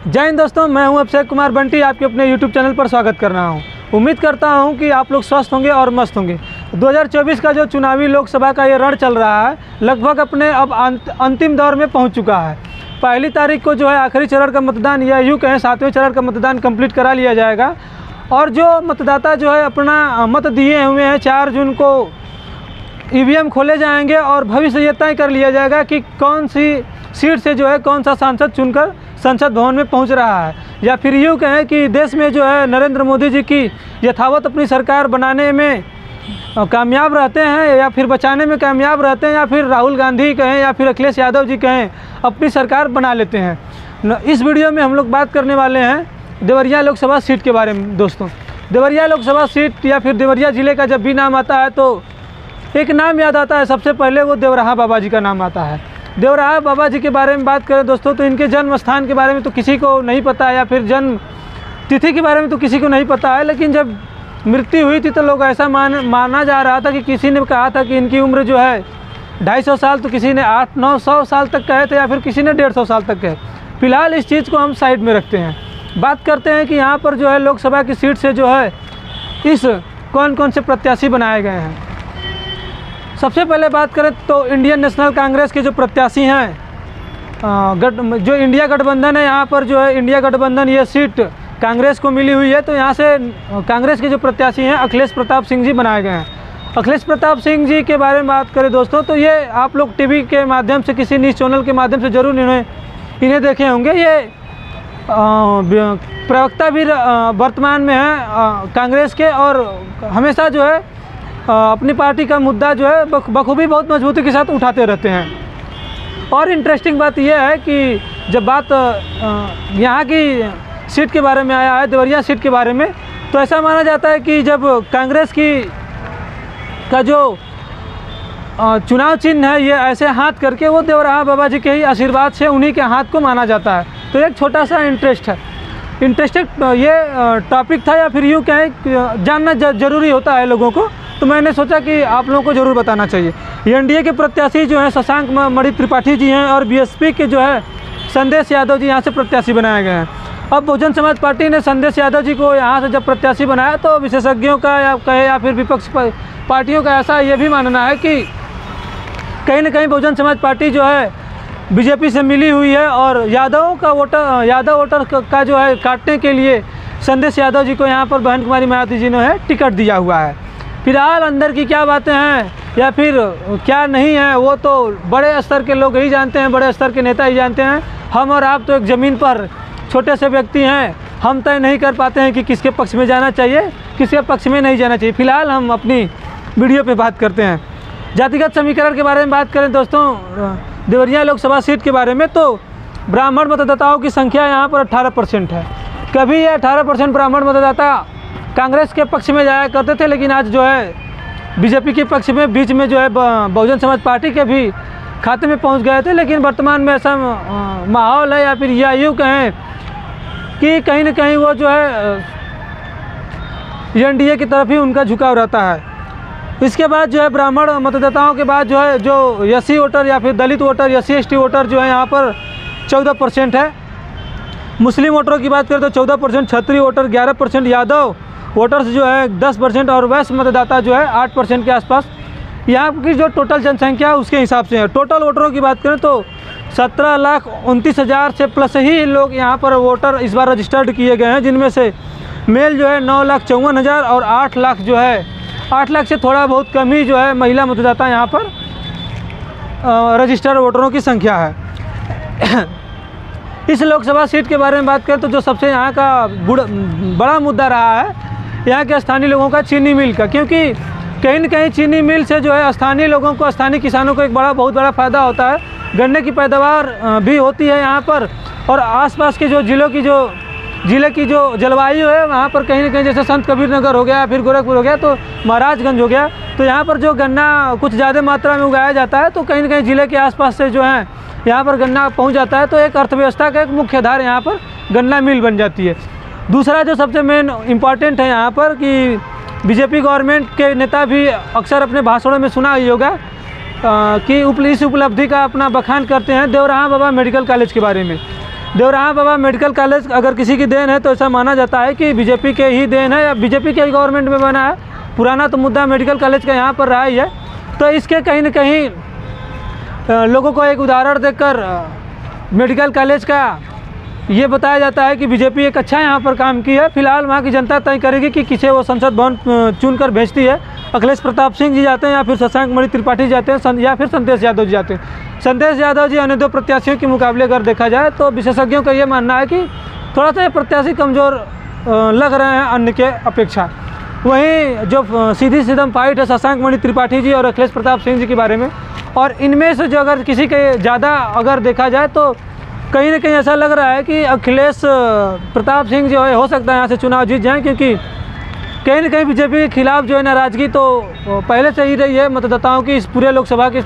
जय हिंद दोस्तों, मैं हूं अभिषेक कुमार बंटी, आपके अपने YouTube चैनल पर स्वागत कर रहा हूं। उम्मीद करता हूं कि आप लोग स्वस्थ होंगे और मस्त होंगे। 2024 का जो चुनावी लोकसभा का ये रण चल रहा है लगभग अपने अब अंतिम दौर में पहुंच चुका है। पहली तारीख को जो है आखिरी चरण का मतदान या यूँ कहें 7वें चरण का मतदान कंप्लीट करा लिया जाएगा और जो मतदाता जो है अपना मत दिए हुए हैं 4 जून को EVM खोले जाएंगे और भविष्य ये तय कर लिया जाएगा कि कौन सी सीट से जो है कौन सा सांसद चुनकर संसद भवन में पहुंच रहा है, या फिर यूँ कहें कि देश में जो है नरेंद्र मोदी जी की यथावत अपनी सरकार बनाने में कामयाब रहते हैं या फिर बचाने में कामयाब रहते हैं, या फिर राहुल गांधी कहें या फिर अखिलेश यादव जी कहें अपनी सरकार बना लेते हैं। इस वीडियो में हम लोग बात करने वाले हैं देवरिया लोकसभा सीट के बारे में। दोस्तों, देवरिया लोकसभा सीट या फिर देवरिया ज़िले का जब भी नाम आता है तो एक नाम याद आता है, सबसे पहले वो देवराहा बाबा जी का नाम आता है। देवराहा बाबा जी के बारे में बात करें दोस्तों तो इनके जन्म स्थान के बारे में तो किसी को नहीं पता है, या फिर जन्म तिथि के बारे में तो किसी को नहीं पता है, लेकिन जब मृत्यु हुई थी तो लोग ऐसा माना जा रहा था कि किसी ने कहा था कि इनकी उम्र जो है 250 साल, तो किसी ने 800-900 साल तक कहे थे, या फिर किसी ने 150 साल तक कहे। फिलहाल इस चीज़ को हम साइड में रखते हैं। बात करते हैं कि यहाँ पर जो है लोकसभा की सीट से जो है इस कौन कौन से प्रत्याशी बनाए गए हैं। सबसे पहले बात करें तो इंडियन नेशनल कांग्रेस के जो प्रत्याशी हैं, जो इंडिया गठबंधन है, यहाँ पर जो है इंडिया गठबंधन ये सीट कांग्रेस को मिली हुई है, तो यहाँ से कांग्रेस के जो प्रत्याशी हैं अखिलेश प्रताप सिंह जी बनाए गए हैं। अखिलेश प्रताप सिंह जी के बारे में बात करें दोस्तों तो ये आप लोग टीवी के माध्यम से किसी न्यूज़ चैनल के माध्यम से ज़रूर इन्हें देखे होंगे। ये प्रवक्ता भी वर्तमान में हैं कांग्रेस के, और हमेशा जो है अपनी पार्टी का मुद्दा जो है बखूबी बहुत मजबूती के साथ उठाते रहते हैं। और इंटरेस्टिंग बात यह है कि जब बात यहाँ की सीट के बारे में आया है, देवरिया सीट के बारे में, तो ऐसा माना जाता है कि जब कांग्रेस का जो चुनाव चिन्ह है ये ऐसे हाथ करके वो देवराहा बाबा जी के ही आशीर्वाद से उन्हीं के हाथ को माना जाता है। तो एक छोटा सा इंटरेस्टेड ये टॉपिक था, या फिर यूँ कहें जानना ज़रूरी होता है लोगों को, तो मैंने सोचा कि आप लोगों को ज़रूर बताना चाहिए। एनडीए के प्रत्याशी जो हैं शशांक मणि त्रिपाठी जी हैं, और बीएसपी के जो है संदेश यादव जी यहाँ से प्रत्याशी बनाए गए हैं। अब बहुजन समाज पार्टी ने संदेश यादव जी को यहाँ से जब प्रत्याशी बनाया तो विशेषज्ञों का या फिर विपक्ष पार्टियों का ऐसा ये भी मानना है कि कहीं ना कहीं बहुजन समाज पार्टी जो है बीजेपी से मिली हुई है, और यादव वोटर का जो है काटने के लिए संदेश यादव जी को यहाँ पर बहन कुमारी मायावती जी ने टिकट दिया हुआ है। फिलहाल अंदर की क्या बातें हैं या फिर क्या नहीं है वो तो बड़े स्तर के लोग ही जानते हैं, बड़े स्तर के नेता ही जानते हैं। हम और आप तो एक ज़मीन पर छोटे से व्यक्ति हैं, हम तय नहीं कर पाते हैं कि किसके पक्ष में जाना चाहिए, किसके पक्ष में नहीं जाना चाहिए। फिलहाल हम अपनी वीडियो पे बात करते हैं। जातिगत समीकरण के बारे में बात करें दोस्तों देवरिया लोकसभा सीट के बारे में, तो ब्राह्मण मतदाताओं की संख्या यहाँ पर 18% है। कभी ये 18% ब्राह्मण मतदाता कांग्रेस के पक्ष में जाया करते थे, लेकिन आज जो है बीजेपी के पक्ष में बीच में जो है बहुजन समाज पार्टी के भी खाते में पहुंच गए थे। लेकिन वर्तमान में ऐसा माहौल है, या फिर यूँ कहें कि कहीं ना कहीं वो जो है एनडीए की तरफ ही उनका झुकाव रहता है। इसके बाद जो है ब्राह्मण मतदाताओं के बाद जो है जो एससी वोटर या फिर दलित वोटर, SC/ST वोटर जो है यहाँ पर 14% है। मुस्लिम वोटरों की बात करें तो 14%, क्षत्रिय वोटर 11%, यादव वोटर्स जो है 10%, और वैश्य मतदाता जो है 8% के आसपास यहाँ की जो टोटल जनसंख्या है उसके हिसाब से है। टोटल वोटरों की बात करें तो 17,29,000 से प्लस ही लोग यहाँ पर वोटर इस बार रजिस्टर्ड किए गए हैं, जिनमें से मेल जो है 9,54,000 और 8 लाख जो है 8 लाख से थोड़ा बहुत कम ही जो है महिला मतदाता यहाँ पर रजिस्टर्ड वोटरों की संख्या है। इस लोकसभा सीट के बारे में बात करें तो जो सबसे यहाँ का बड़ा मुद्दा रहा है यहाँ के स्थानीय लोगों का चीनी मिल का, क्योंकि कहीं न कहीं चीनी मिल से जो है स्थानीय लोगों को, स्थानीय किसानों को एक बहुत बड़ा फ़ायदा होता है। गन्ने की पैदावार भी होती है यहाँ पर, और आसपास के जो ज़िले की जो जलवायु है वहाँ पर कहीं ना कहीं जैसे संत कबीर नगर हो गया, फिर गोरखपुर हो गया, तो महाराजगंज हो गया, तो यहाँ पर जो गन्ना कुछ ज़्यादा मात्रा में उगाया जाता है, तो कहीं ना कहीं ज़िले के आसपास से जो है यहाँ पर गन्ना पहुँच जाता है, तो एक अर्थव्यवस्था का एक मुख्य आधार यहाँ पर गन्ना मिल बन जाती है। दूसरा जो सबसे मेन इम्पॉर्टेंट है यहाँ पर कि बीजेपी गवर्नमेंट के नेता भी अक्सर अपने भाषणों में सुना ही होगा कि इस उपलब्धि का अपना बखान करते हैं देवराहा बाबा मेडिकल कॉलेज के बारे में। देवराहा बाबा मेडिकल कॉलेज अगर किसी की देन है तो ऐसा माना जाता है कि बीजेपी के ही देन है या बीजेपी के ही गवर्नमेंट में बना है। पुराना तो मुद्दा मेडिकल कॉलेज का यहाँ पर रहा ही है। तो इसके कहीं न कहीं लोगों को एक उदाहरण देकर मेडिकल कॉलेज का ये बताया जाता है कि बीजेपी एक अच्छा यहाँ पर काम की है। फिलहाल वहाँ की जनता तय करेगी कि किसे वो संसद भवन चुन कर भेजती है। अखिलेश प्रताप सिंह जी जाते हैं या फिर शशांक मणि त्रिपाठी जाते हैं या फिर संदेश यादव जी जाते हैं। संदेश यादव जी अन्य दो प्रत्याशियों के मुकाबले अगर देखा जाए तो विशेषज्ञों का ये मानना है कि थोड़ा सा ये प्रत्याशी कमज़ोर लग रहे हैं अन्य के अपेक्षा। वहीं जो सीधी सीधम फाइट है शशांक मणि त्रिपाठी जी और अखिलेश प्रताप सिंह जी के बारे में, और इनमें से जो अगर किसी के ज़्यादा अगर देखा जाए तो कहीं ना कहीं ऐसा लग रहा है कि अखिलेश प्रताप सिंह जो है हो सकता है यहाँ से चुनाव जीत जाएं, क्योंकि कहीं ना कहीं बीजेपी के खिलाफ जो है नाराज़गी तो पहले से ही रही है मतदाताओं की इस पूरे लोकसभा की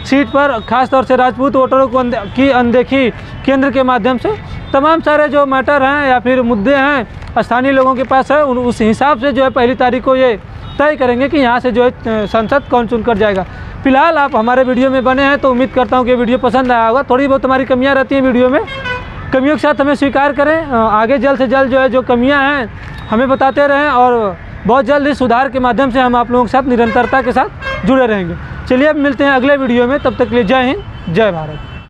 सीट पर, खासतौर से राजपूत वोटरों की अनदेखी केंद्र के माध्यम से। तमाम सारे जो मैटर हैं या फिर मुद्दे हैं स्थानीय लोगों के पास है, उस हिसाब से जो है 1 तारीख को ये तय करेंगे कि यहाँ से जो है संसद कौन चुनकर जाएगा। फिलहाल आप हमारे वीडियो में बने हैं तो उम्मीद करता हूँ कि वीडियो पसंद आया होगा। थोड़ी बहुत हमारी कमियाँ रहती हैं वीडियो में, कमियों के साथ हमें स्वीकार करें। आगे जल्द से जल्द जो है जो कमियाँ हैं हमें बताते रहें और बहुत जल्द इस सुधार के माध्यम से हम आप लोगों के साथ निरंतरता के साथ जुड़े रहेंगे। चलिए अब मिलते हैं अगले वीडियो में, तब तक के लिए जय हिंद जय भारत।